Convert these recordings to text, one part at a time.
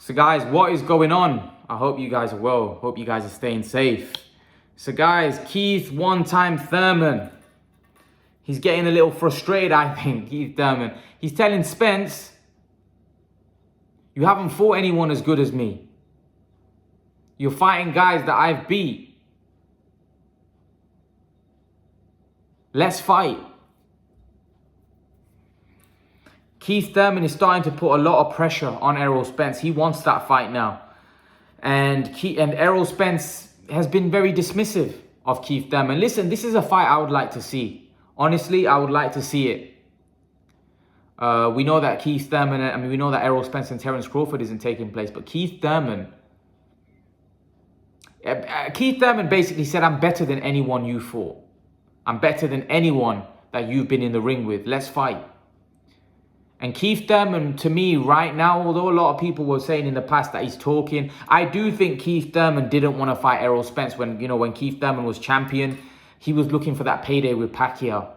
So guys, what is going on? I hope you guys are well. Hope you guys are staying safe. So guys, Keith one-time Thurman. He's getting a little frustrated, I think, Keith Thurman. He's telling Spence, you haven't fought anyone as good as me. You're fighting guys that I've beat. Let's fight. Keith Thurman is starting to put a lot of pressure on Errol Spence. He wants that fight now. And Errol Spence has been very dismissive of Keith Thurman. Listen, this is a fight I would like to see. Honestly, I would like to see it. We know that Keith Thurman, we know that Errol Spence and Terence Crawford isn't taking place, but Keith Thurman basically said, I'm better than anyone you fought. I'm better than anyone that you've been in the ring with. Let's fight. And Keith Thurman, to me, right now, although a lot of people were saying in the past that he's talking, I do think Keith Thurman didn't want to fight Errol Spence when Keith Thurman was champion. He was looking for that payday with Pacquiao.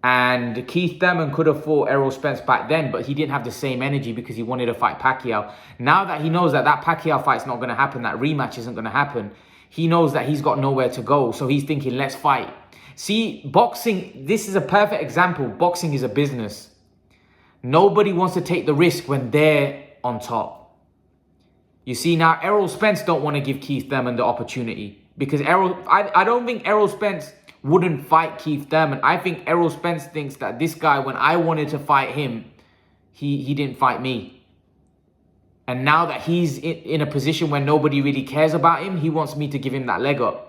And Keith Thurman could have fought Errol Spence back then, but he didn't have the same energy because he wanted to fight Pacquiao. Now that he knows that Pacquiao fight's not going to happen, that rematch isn't going to happen, he knows that he's got nowhere to go. So he's thinking, let's fight. See, boxing, this is a perfect example. Boxing is a business. Nobody wants to take the risk when they're on top. You see, now Errol Spence don't want to give Keith Thurman the opportunity because I don't think Errol Spence wouldn't fight Keith Thurman. I think Errol Spence thinks that this guy, when I wanted to fight him, he didn't fight me. And now that he's in a position where nobody really cares about him, he wants me to give him that leg up.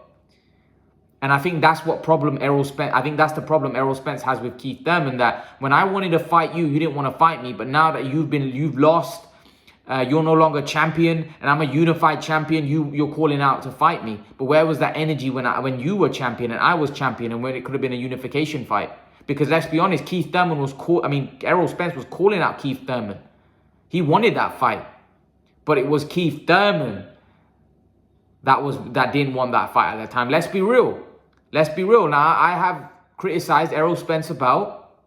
And I think that's the problem Errol Spence has with Keith Thurman, that when I wanted to fight you, you didn't want to fight me. But now that you've lost, you're no longer champion, and I'm a unified champion, you're calling out to fight me. But where was that energy when you were champion and I was champion, and when it could have been a unification fight? Because let's be honest, Errol Spence was calling out Keith Thurman. He wanted that fight. But it was Keith Thurman that didn't want that fight at that time. Let's be real. Let's be real. Now, I have criticized Errol Spence about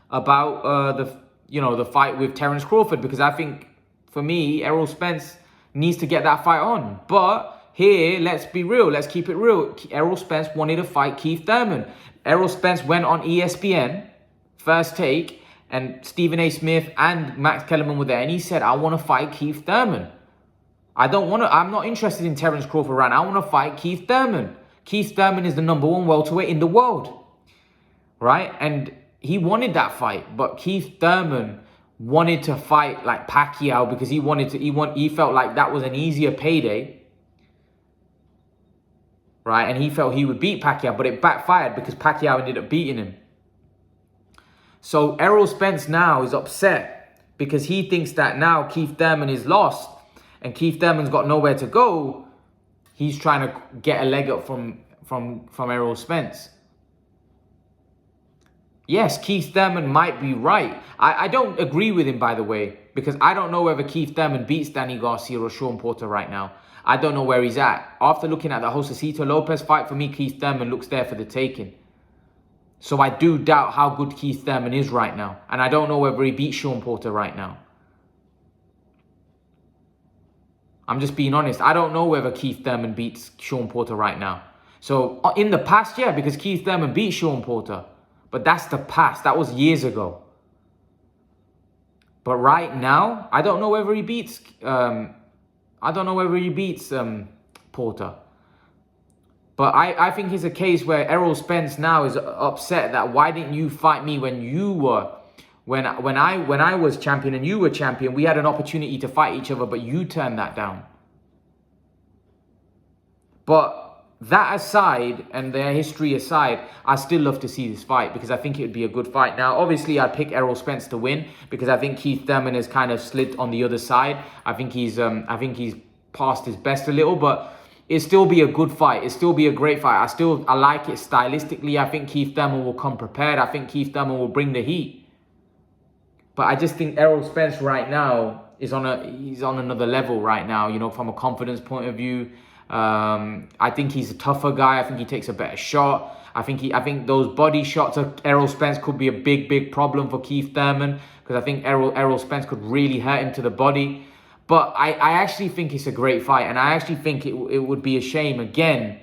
the fight with Terence Crawford, because I think, for me, Errol Spence needs to get that fight on. But here, let's be real. Let's keep it real. Errol Spence wanted to fight Keith Thurman. Errol Spence went on ESPN, First Take, and Stephen A. Smith and Max Kellerman were there, and he said, I want to fight Keith Thurman. I'm not interested in Terence Crawford right now. I want to fight Keith Thurman. Keith Thurman is the #1 welterweight in the world. Right? And he wanted that fight. But Keith Thurman wanted to fight like Pacquiao because he felt like that was an easier payday. Right? And he felt he would beat Pacquiao, but it backfired because Pacquiao ended up beating him. So Errol Spence now is upset because he thinks that now Keith Thurman is lost and Keith Thurman's got nowhere to go. He's trying to get a leg up from Errol Spence. Yes, Keith Thurman might be right. I don't agree with him, by the way, because I don't know whether Keith Thurman beats Danny Garcia or Sean Porter right now. I don't know where he's at. After looking at the Josecito Lopez fight, for me, Keith Thurman looks there for the taking. So I do doubt how good Keith Thurman is right now. And I don't know whether he beats Sean Porter right now. I'm just being honest. I don't know whether Keith Thurman beats Sean Porter right now. So in the past, yeah, because Keith Thurman beat Sean Porter. But that's the past. That was years ago. But right now, I don't know whether he beats Porter. But I think it's a case where Errol Spence now is upset that why didn't you fight me when I was champion and you were champion? We had an opportunity to fight each other, but you turned that down. But that aside, and their history aside, I still love to see this fight because I think it would be a good fight. Now, obviously, I'd pick Errol Spence to win because I think Keith Thurman has kind of slid on the other side. I think he's past his best a little, but it'll still be a good fight. It'll still be a great fight. I like it stylistically. I think Keith Thurman will come prepared. I think Keith Thurman will bring the heat. But I just think Errol Spence right now he's on another level right now, from a confidence point of view. I think he's a tougher guy. I think he takes a better shot. I think those body shots of Errol Spence could be a big problem for Keith Thurman, because I think Errol Spence could really hurt him to the body. But I actually think it's a great fight, and I actually think it would be a shame again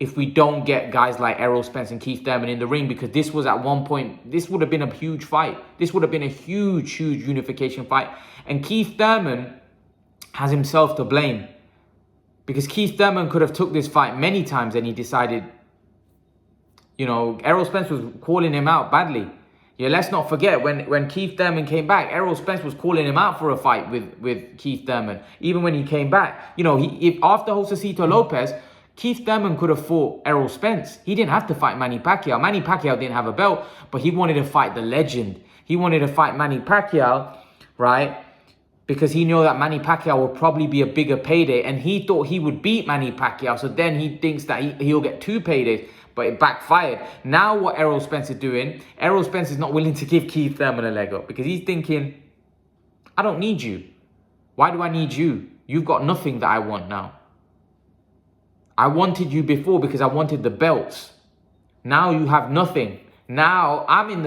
if we don't get guys like Errol Spence and Keith Thurman in the ring, because this was at one point, this would have been a huge fight. This would have been a huge unification fight. And Keith Thurman has himself to blame, because Keith Thurman could have took this fight many times and he decided, you know, Errol Spence was calling him out badly. Yeah, let's not forget when Keith Thurman came back, Errol Spence was calling him out for a fight with Keith Thurman. Even when he came back, you know, after Josecito Lopez, Keith Thurman could have fought Errol Spence. He didn't have to fight Manny Pacquiao. Manny Pacquiao didn't have a belt, but he wanted to fight the legend. He wanted to fight Manny Pacquiao, right? Because he knew that Manny Pacquiao would probably be a bigger payday, and he thought he would beat Manny Pacquiao. So then he thinks that he'll get 2 paydays, but it backfired. Now what Errol Spence is doing, Errol Spence is not willing to give Keith Thurman a leg up, because he's thinking, I don't need you. Why do I need you? You've got nothing that I want now. I wanted you before because I wanted the belts. Now you have nothing. Now I'm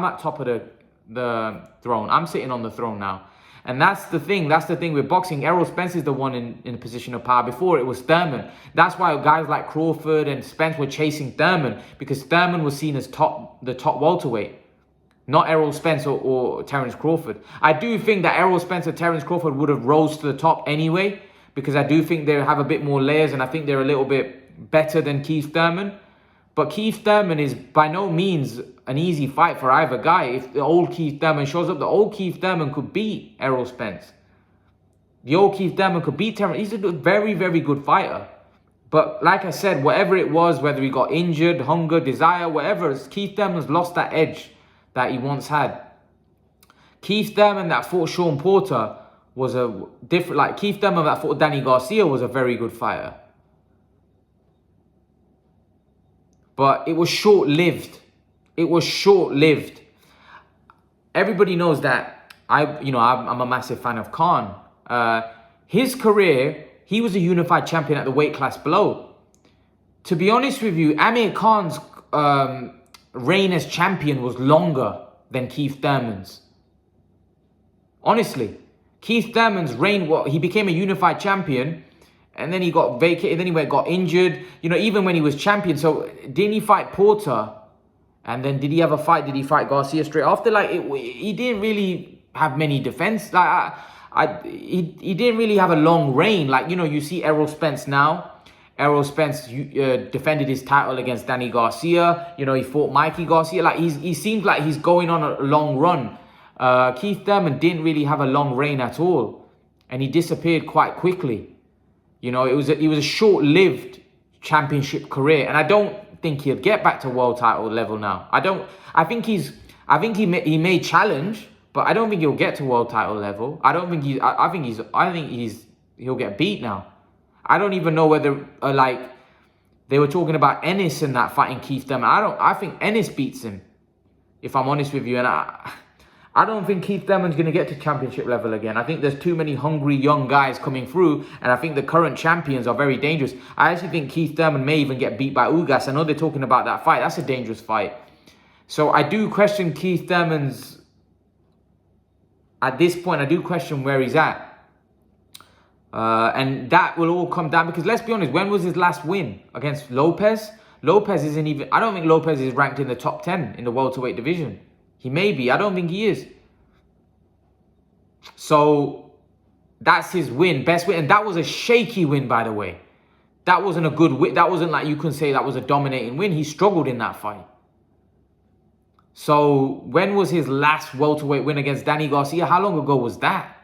at top of the throne. I'm sitting on the throne now. And that's the thing. That's the thing with boxing. Errol Spence is the one in a position of power. Before, it was Thurman. That's why guys like Crawford and Spence were chasing Thurman, because Thurman was seen as the top welterweight, not Errol Spence or Terence Crawford. I do think that Errol Spence or Terence Crawford would have rose to the top anyway, because I do think they have a bit more layers, and I think they're a little bit better than Keith Thurman. But Keith Thurman is by no means an easy fight for either guy. If the old Keith Thurman shows up, the old Keith Thurman could beat Errol Spence. The old Keith Thurman could beat Terence. He's a very good fighter. But like I said, whatever it was, whether he got injured, hunger, desire, whatever, Keith Thurman's lost that edge that he once had. Keith Thurman that fought Sean Porter was a different, like Keith Thurman that fought Danny Garcia was a very good fighter. But it was short-lived. It was short-lived. Everybody knows that I'm a massive fan of Khan. His career, he was a unified champion at the weight class below. To be honest with you, Amir Khan's reign as champion was longer than Keith Thurman's. Honestly, Keith Thurman's reign, he became a unified champion, and then he got vacated, then he got injured, you know, even when he was champion. So didn't he fight Porter? And then did he have a fight? Did he fight Garcia straight after? Like, he didn't really have many defense. Like, he didn't really have a long reign. Like, you know, you see Errol Spence now. Errol Spence defended his title against Danny Garcia. You know, he fought Mikey Garcia. Like, he seems like he's going on a long run. Keith Thurman didn't really have a long reign at all, and he disappeared quite quickly. You know, it was a short-lived championship career, and I don't think he'll get back to world title level now. I think he may challenge, but I don't think he'll get to world title level. I think he'll get beat now. I don't even know whether like they were talking about Ennis and that fighting Keith Thurman. I think Ennis beats him, if I'm honest with you, and I don't think Keith Thurman's going to get to championship level again. I think there's too many hungry young guys coming through, and I think the current champions are very dangerous. I actually think Keith Thurman may even get beat by Ugas. I know they're talking about that fight. That's a dangerous fight. So I do question Keith Thurman's, at this point, I do question where he's at. And that will all come down, because let's be honest, when was his last win? Against Lopez? Lopez isn't even, I don't think Lopez is ranked in the top 10 in the welterweight division. He may be. I don't think he is. So that's his win, best win. And that was a shaky win, by the way. That wasn't a good win. That wasn't like you can say that was a dominating win. He struggled in that fight. So when was his last welterweight win against Danny Garcia? How long ago was that?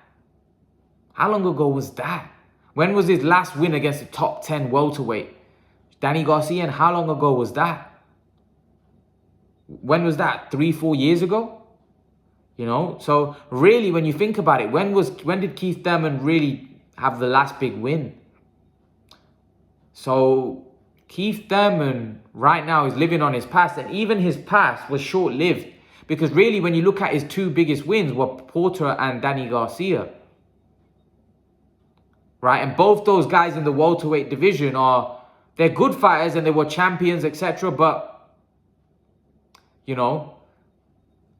How long ago was that? When was his last win against the top 10 welterweight? Danny Garcia, and how long ago was that? When was that? 3-4 years ago? You know, so really, when you think about it, when did Keith Thurman really have the last big win? So Keith Thurman right now is living on his past, and even his past was short-lived, because really, when you look at his 2 biggest wins were Porter and Danny Garcia, right? And both those guys in the welterweight division are They're good fighters and they were champions, etc. But, you know,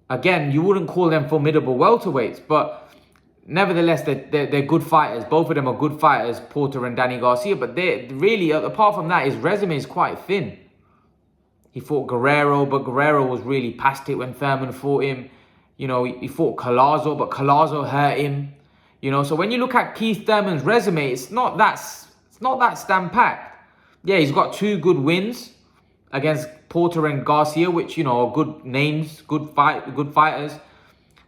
again, you wouldn't call them formidable welterweights. But nevertheless, they're good fighters. Both of them are good fighters, Porter and Danny Garcia. But they really, apart from that, his resume is quite thin. He fought Guerrero, but Guerrero was really past it when Thurman fought him. You know, he fought Collazo, but Collazo hurt him. You know, so when you look at Keith Thurman's resume, it's not that stand-packed. Yeah, he's got 2 good wins against Porter and Garcia, which, you know, are good names, good fighters.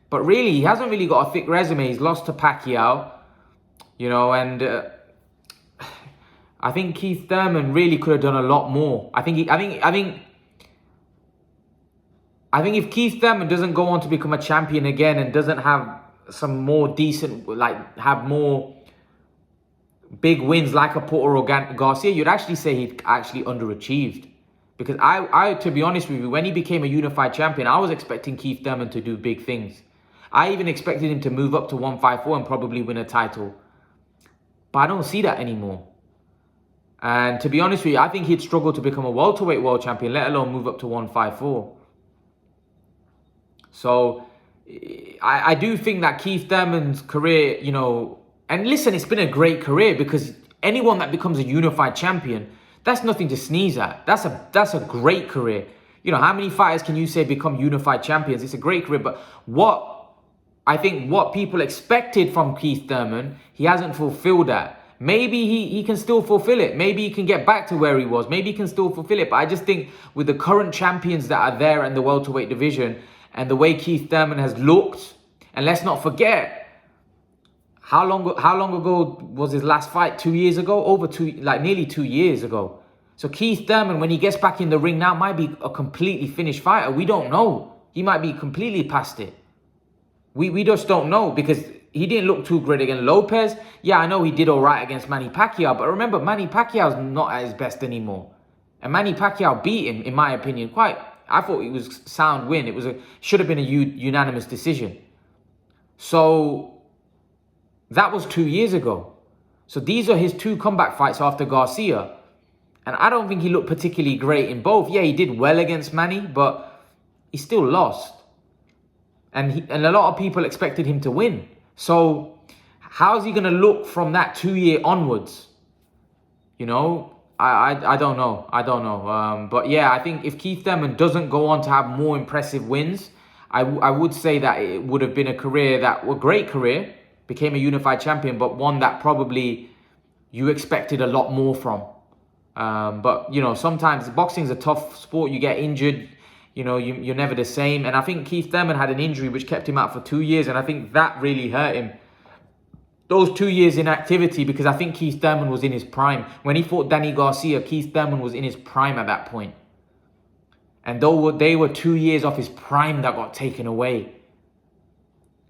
But really, he hasn't really got a thick resume. He's lost to Pacquiao, you know, and I think Keith Thurman really could have done a lot more. I think if Keith Thurman doesn't go on to become a champion again and doesn't have some more decent, like have more big wins like a Porter or Garcia, you'd actually say he actually underachieved. Because I, to be honest with you, when he became a unified champion, I was expecting Keith Thurman to do big things. I even expected him to move up to 154 and probably win a title. But I don't see that anymore. And to be honest with you, I think he'd struggle to become a welterweight world champion, let alone move up to 154. So I do think that Keith Thurman's career, you know, and listen, it's been a great career, because anyone that becomes a unified champion, that's nothing to sneeze at. That's a great career. You know, how many fighters can you say become unified champions? It's a great career. But I think what people expected from Keith Thurman, he hasn't fulfilled that. Maybe he can still fulfill it. Maybe he can get back to where he was. Maybe he can still fulfill it. But I just think with the current champions that are there in the welterweight division and the way Keith Thurman has looked, and let's not forget, how long ago was his last fight? 2 years ago? Nearly 2 years ago. So Keith Thurman, when he gets back in the ring now, might be a completely finished fighter. We don't know. He might be completely past it. We just don't know, because he didn't look too great against Lopez. Yeah, I know he did all right against Manny Pacquiao, but remember, Manny Pacquiao's not at his best anymore. And Manny Pacquiao beat him, in my opinion, I thought it was a sound win. Should have been a unanimous decision. So that was 2 years ago. So these are his 2 comeback fights after Garcia. And I don't think he looked particularly great in both. Yeah, he did well against Manny, but he still lost. And a lot of people expected him to win. So how's he going to look from that 2 year onwards? You know, I don't know. But yeah, I think if Keith Thurman doesn't go on to have more impressive wins, I would say that it would have been a great career, became a unified champion, but one that probably you expected a lot more from. But, you know, sometimes boxing's a tough sport. You get injured. You know, you're never the same. And I think Keith Thurman had an injury which kept him out for 2 years. And I think that really hurt him. Those 2 years inactivity, because I think Keith Thurman was in his prime. When he fought Danny Garcia, Keith Thurman was in his prime at that point. And they were 2 years off his prime that got taken away.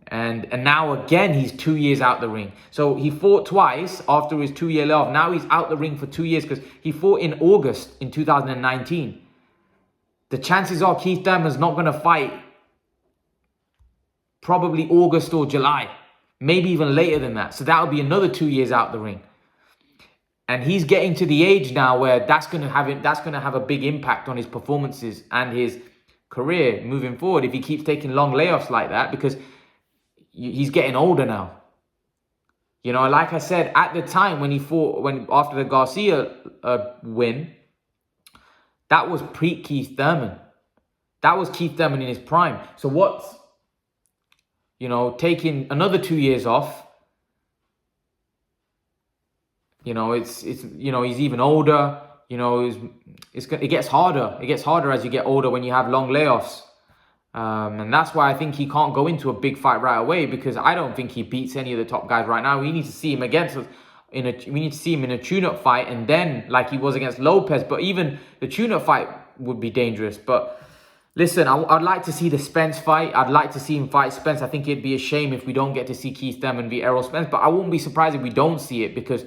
And now again, he's 2 years out the ring. So he fought twice after his 2 year layoff. Now he's out the ring for 2 years, because he fought in August in 2019. The chances are Keith Thurman's not going to fight probably August or July. Maybe even later than that. So that'll be another 2 years out the ring. And he's getting to the age now where that's going to have a big impact on his performances and his career moving forward if he keeps taking long layoffs like that, because he's getting older now. You know, like I said, at the time after the Garcia win, that was pre-Keith Thurman. That was Keith Thurman in his prime. So what's, you know, taking another 2 years off, you know, it's you know, he's even older. You know, it gets harder. It gets harder as you get older when you have long layoffs. And that's why I think he can't go into a big fight right away, because I don't think he beats any of the top guys right now. We need to see him against us. We need to see him in a tune-up fight, and then like he was against Lopez. But even the tune-up fight would be dangerous. But listen, I'd like to see the Spence fight. I'd like to see him fight Spence. I think it'd be a shame if we don't get to see Keith Thurman beat Errol Spence. But I wouldn't be surprised if we don't see it, because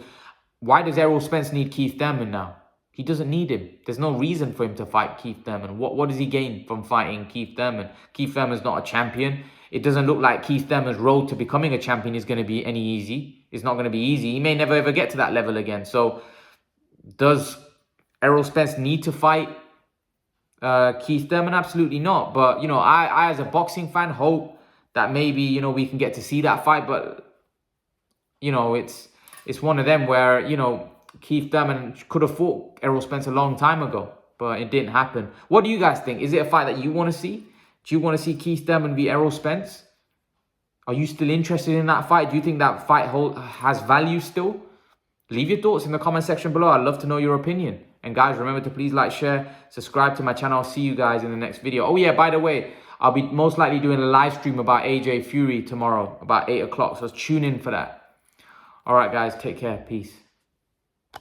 why does Errol Spence need Keith Thurman now? He doesn't need him. There's no reason for him to fight Keith Thurman. What does he gain from fighting Keith Thurman? Keith Thurman's not a champion. It doesn't look like Keith Thurman's road to becoming a champion is going to be any easy. It's not going to be easy. He may never ever get to that level again. So does Errol Spence need to fight Keith Thurman? Absolutely not. But, you know, I as a boxing fan hope that maybe, you know, we can get to see that fight. But, you know, it's one of them where, you know, Keith Thurman could have fought Errol Spence a long time ago, but it didn't happen. What do you guys think? Is it a fight that you want to see? Do you want to see Keith Thurman v Errol Spence? Are you still interested in that fight? Do you think that fight has value still? Leave your thoughts in the comment section below. I'd love to know your opinion. And guys, remember to please like, share, subscribe to my channel. I'll see you guys in the next video. Oh yeah, by the way, I'll be most likely doing a live stream about AJ Fury tomorrow, about 8 o'clock. So tune in for that. All right, guys, take care. Peace.